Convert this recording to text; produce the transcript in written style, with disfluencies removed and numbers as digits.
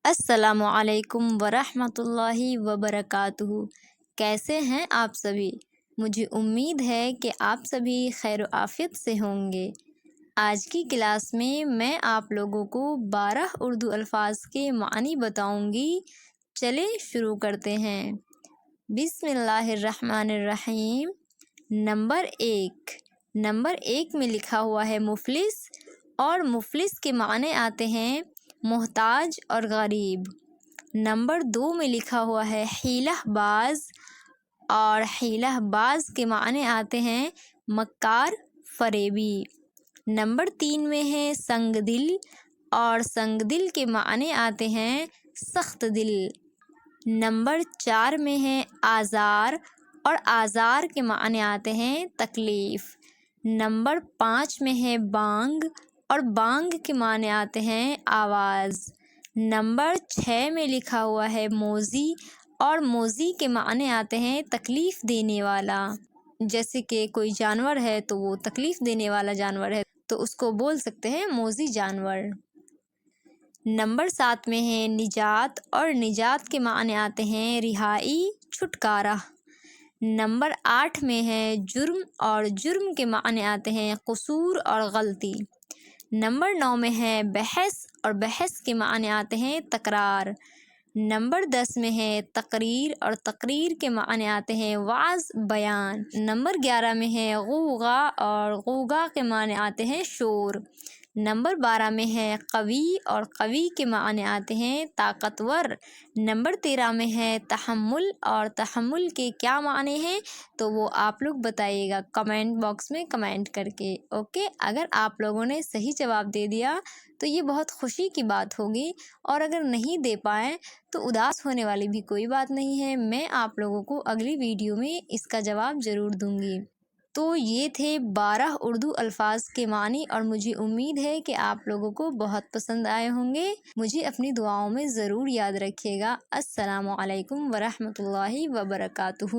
السلام علیکم ورحمۃ اللہ وبرکاتہ۔ کیسے ہیں آپ سبھی؟ مجھے امید ہے کہ آپ سبھی خیر و عافیت سے ہوں گے۔ آج کی کلاس میں آپ لوگوں کو 12 اردو الفاظ کے معنی بتاؤں گی۔ چلیں شروع کرتے ہیں۔ بسم اللہ الرحمن الرحیم۔ نمبر ایک میں لکھا ہوا ہے مفلس، اور مفلس کے معنی آتے ہیں محتاج اور غریب۔ نمبر 2 میں لکھا ہوا ہے حیلہ باز، اور حیلہ باز کے معنی آتے ہیں مکار، فریبی۔ نمبر 3 میں ہے سنگ دل، اور سنگ دل کے معنی آتے ہیں سخت دل۔ نمبر 4 میں ہے آزار، اور آزار کے معنی آتے ہیں تکلیف۔ نمبر 5 میں ہے بانگ، اور بانگ کے معنی آتے ہیں آواز۔ نمبر 6 میں لکھا ہوا ہے موذی، اور موذی کے معنی آتے ہیں تکلیف دینے والا۔ جیسے کہ کوئی جانور ہے تو وہ تکلیف دینے والا جانور ہے تو اس کو بول سکتے ہیں موذی جانور۔ نمبر 7 میں ہے نجات، اور نجات کے معنی آتے ہیں رہائی، چھٹکارا۔ نمبر 8 میں ہے جرم، اور جرم کے معنی آتے ہیں قصور اور غلطی۔ نمبر 9 میں ہے بحث، اور بحث کے معنی آتے ہیں تکرار۔ نمبر 10 میں ہے تقریر، اور تقریر کے معنی آتے ہیں وعظ، بیان۔ نمبر 11 میں ہے غوغا، اور غوغا کے معنی آتے ہیں شور۔ نمبر 12 میں ہے قوی، اور قوی کے معنی آتے ہیں طاقتور۔ نمبر 13 میں ہے تحمل، اور تحمل کے کیا معنی ہیں تو وہ آپ لوگ بتائیے گا کمنٹ باکس میں کمنٹ کر کے، اوکے۔ اگر آپ لوگوں نے صحیح جواب دے دیا تو یہ بہت خوشی کی بات ہوگی، اور اگر نہیں دے پائیں تو اداس ہونے والی بھی کوئی بات نہیں ہے۔ میں آپ لوگوں کو اگلی ویڈیو میں اس کا جواب ضرور دوں گی۔ تو یہ تھے 12 اردو الفاظ کے معنی، اور مجھے امید ہے کہ آپ لوگوں کو بہت پسند آئے ہوں گے۔ مجھے اپنی دعاؤں میں ضرور یاد رکھیے گا۔ السلام علیکم ورحمۃ اللہ وبرکاتہ۔